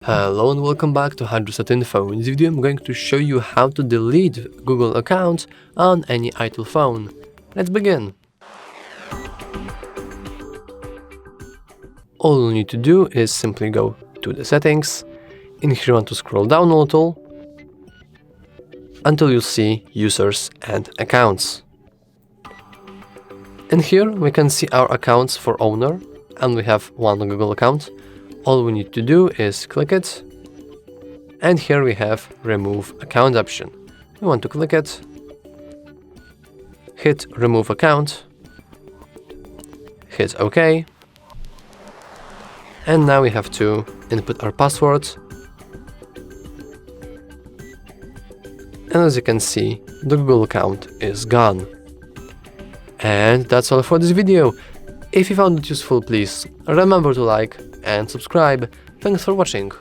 Hello and welcome back to HardReset.Info. In this video I'm going to show you how to delete Google accounts on any Itel phone. Let's begin. All you need to do is simply go to the settings. In here you want to scroll down a little until you see users and accounts. In here we can see our accounts for owner, and we have one Google account. All we need to do is click it, and here we have remove account option. We want to click it, hit remove account, hit OK, and now we have to input our password. And as you can see, the Google account is gone. And that's all for this video. If you found it useful, please remember to like and subscribe. Thanks for watching.